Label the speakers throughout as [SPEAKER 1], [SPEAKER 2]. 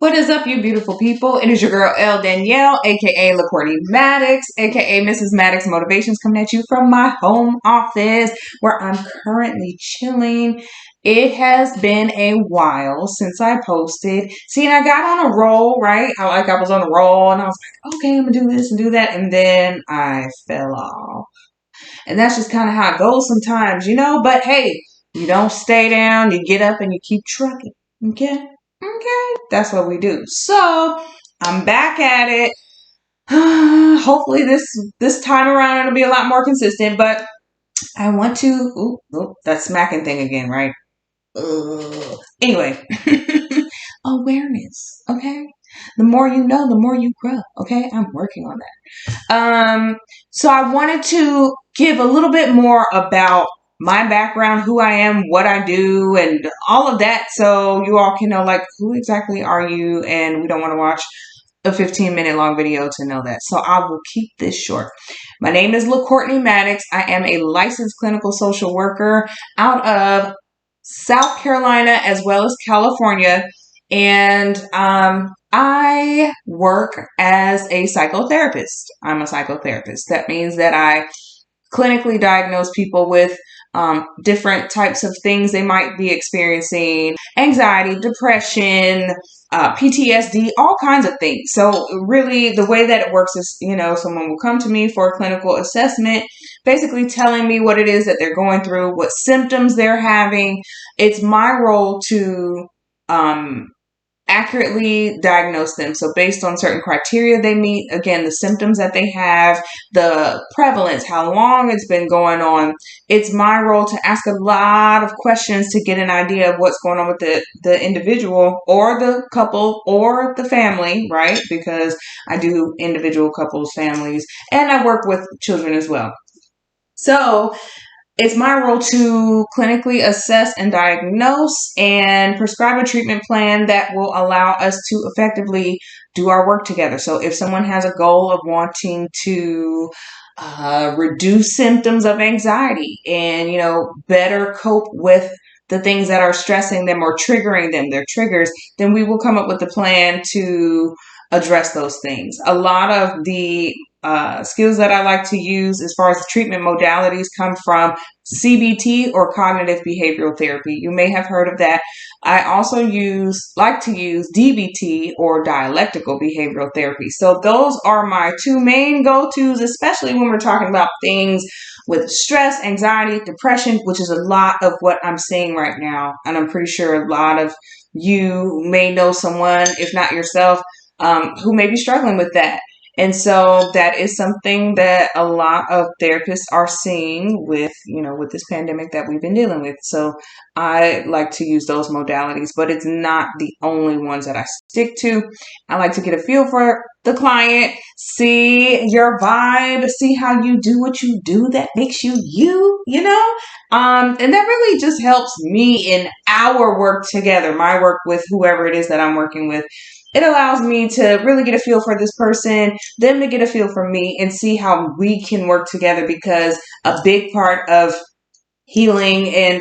[SPEAKER 1] What is up, you beautiful people? It is your girl, L. Danielle, aka LaCourtney Maddox, aka Mrs. Maddox Motivations, coming at you from my home office where I'm currently chilling. It has been a while since I posted. See, and I got on a roll, right? I was on a roll and I was like, okay, I'm gonna do this and do that. And then I fell off. And that's just kind of how it goes sometimes, But hey, you don't stay down, you get up and you keep trucking. Okay? Okay, that's what we do. So I'm back at it. Hopefully this time around it'll be a lot more consistent, but I want to that smacking thing again, right? Anyway, awareness, okay? The more you know, the more you grow, okay? I'm working on that. So I wanted to give a little bit more about my background, who I am, what I do, and all of that, so you all can know, like, who exactly are you, and we don't want to watch a 15-minute long video to know that. So I will keep this short. My name is LaCourtney Maddox. I am a licensed clinical social worker out of South Carolina as well as California, and I work as a psychotherapist. I'm a psychotherapist. That means that I clinically diagnose people with different types of things they might be experiencing: anxiety, depression, PTSD, all kinds of things. So really the way that it works is, someone will come to me for a clinical assessment, basically telling me what it is that they're going through, what symptoms they're having. It's my role to accurately diagnose them. So based on certain criteria they meet, again, the symptoms that they have, the prevalence, how long it's been going on, it's my role to ask a lot of questions to get an idea of what's going on with the individual or the couple or the family, right? Because I do individual couples, families, and I work with children as well. So it's my role to clinically assess and diagnose and prescribe a treatment plan that will allow us to effectively do our work together. So if someone has a goal of wanting to reduce symptoms of anxiety and, better cope with the things that are stressing them or triggering them, their triggers, then we will come up with a plan to address those things. A lot of the skills that I like to use as far as the treatment modalities come from CBT, or cognitive behavioral therapy. You may have heard of that. I also like to use DBT, or dialectical behavioral therapy. So those are my two main go-tos, especially when we're talking about things with stress, anxiety, depression, which is a lot of what I'm seeing right now. And I'm pretty sure a lot of you may know someone, if not yourself, who may be struggling with that. And so that is something that a lot of therapists are seeing with this pandemic that we've been dealing with. So I like to use those modalities, but it's not the only ones that I stick to. I like to get a feel for the client, see your vibe, see how you do what you do that makes you, and that really just helps me in our work together, my work with whoever it is that I'm working with. It allows me to really get a feel for this person, them to get a feel for me, and see how we can work together, because a big part of healing and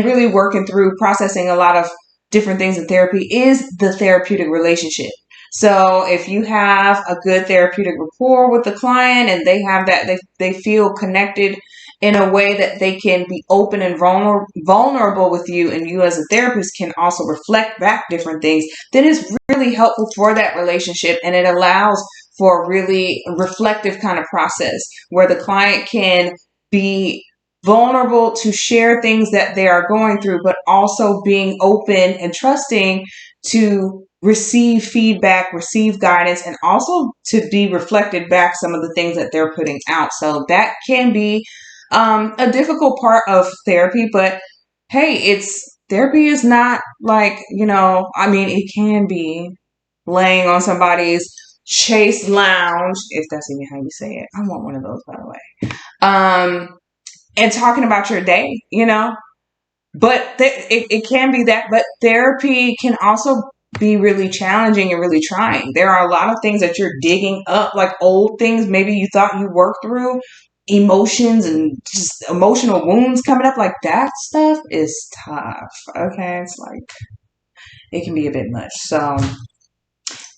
[SPEAKER 1] really working through processing a lot of different things in therapy is the therapeutic relationship. So if you have a good therapeutic rapport with the client and they have that, they feel connected in a way that they can be open and vulnerable with you, and you as a therapist can also reflect back different things, then it's really helpful for that relationship, and it allows for a really reflective kind of process where the client can be vulnerable to share things that they are going through, but also being open and trusting to receive feedback, receive guidance, and also to be reflected back some of the things that they're putting out. So that can be a difficult part of therapy, but hey, therapy is not like, it can be laying on somebody's chaise lounge, if that's even how you say it. I want one of those, by the way. And talking about your day, but it can be that, but therapy can also be really challenging and really trying. There are a lot of things that you're digging up, like old things maybe you thought you worked through, emotions and just emotional wounds coming up, like that stuff is tough. Okay. It's like, it can be a bit much. So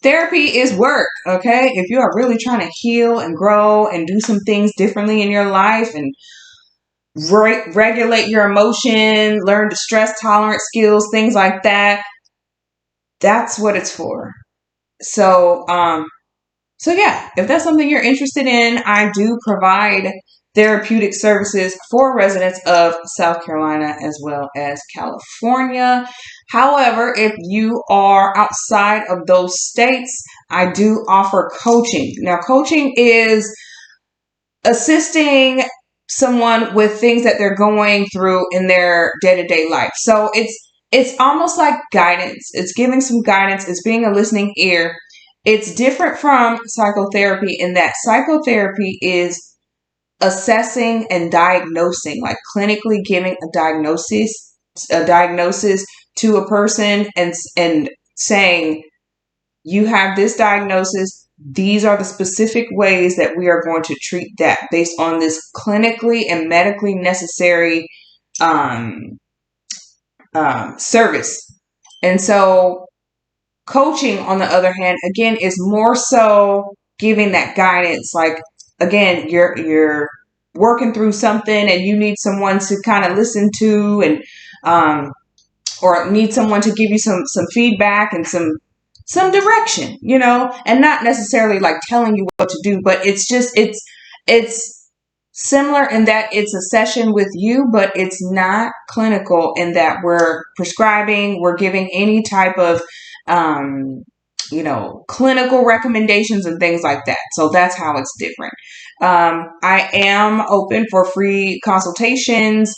[SPEAKER 1] therapy is work, okay? If you are really trying to heal and grow and do some things differently in your life and regulate your emotion, learn the stress tolerance skills, things like that, that's what it's for. So, so yeah, if that's something you're interested in, I do provide therapeutic services for residents of South Carolina as well as California. However, if you are outside of those states, I do offer coaching. Now, coaching is assisting someone with things that they're going through in their day-to-day life. So it's almost like guidance. It's giving some guidance. It's being a listening ear. It's different from psychotherapy in that psychotherapy is assessing and diagnosing, like clinically giving a diagnosis to a person and saying, you have this diagnosis. These are the specific ways that we are going to treat that based on this clinically and medically necessary service. And so coaching, on the other hand, again, is more so giving that guidance. Like, again, you're working through something and you need someone to kind of listen to and or need someone to give you some feedback and some direction, and not necessarily like telling you what to do, but it's similar in that it's a session with you, but it's not clinical in that we're prescribing, we're giving any type of, clinical recommendations and things like that. So that's how it's different. I am open for free consultations.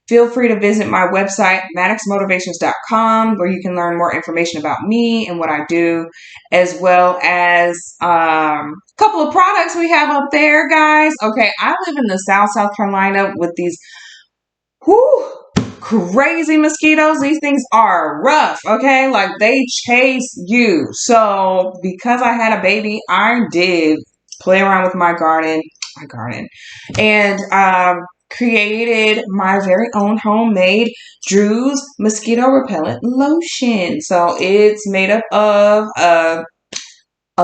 [SPEAKER 1] Feel free to visit my website, maddoxmotivations.com, where you can learn more information about me and what I do, as well as a couple of products we have up there, guys. Okay, I live in the South Carolina with these crazy mosquitoes. These things are rough, okay? Like, they chase you. So because I had a baby, I did play around with my garden, and created my very own homemade Drew's mosquito repellent lotion. So it's made up of a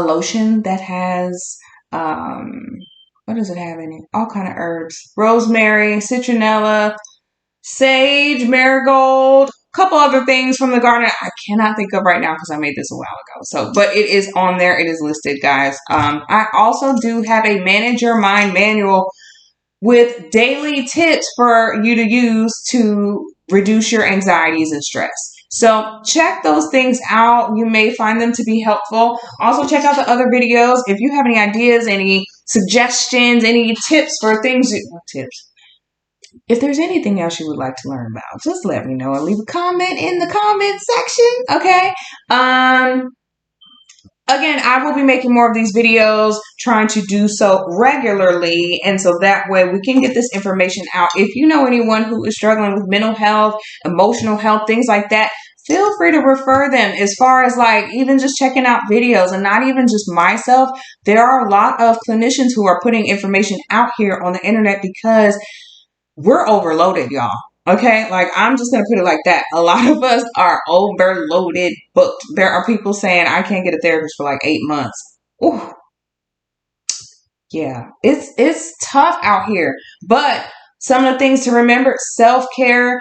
[SPEAKER 1] lotion that has what does it have in it? All kind of herbs: rosemary, citronella, sage, marigold, a couple other things from the garden I cannot think of right now because I made this a while ago. So, but it is on there. It is listed, guys. I also do have a Manage Your Mind manual with daily tips for you to use to reduce your anxieties and stress. So check those things out. You may find them to be helpful. Also check out the other videos. If you have any ideas, any suggestions, any tips for things, if there's anything else you would like to learn about, just let me know and leave a comment in the comment section. Okay. Again, I will be making more of these videos, trying to do so regularly. And so that way we can get this information out. If you know anyone who is struggling with mental health, emotional health, things like that, feel free to refer them. As far as like even just checking out videos, and not even just myself, there are a lot of clinicians who are putting information out here on the internet because we're overloaded, y'all. Okay, like, I'm just going to put it like that. A lot of us are overloaded, booked. There are people saying, I can't get a therapist for like 8 months. Ooh. Yeah, it's tough out here. But some of the things to remember: self-care,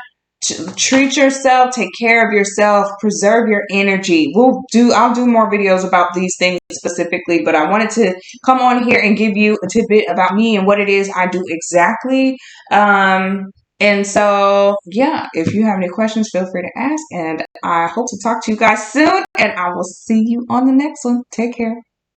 [SPEAKER 1] treat yourself, take care of yourself, preserve your energy. I'll do more videos about these things specifically, but I wanted to come on here and give you a tidbit about me and what it is I do exactly. And so, yeah, if you have any questions, feel free to ask. And I hope to talk to you guys soon. And I will see you on the next one. Take care.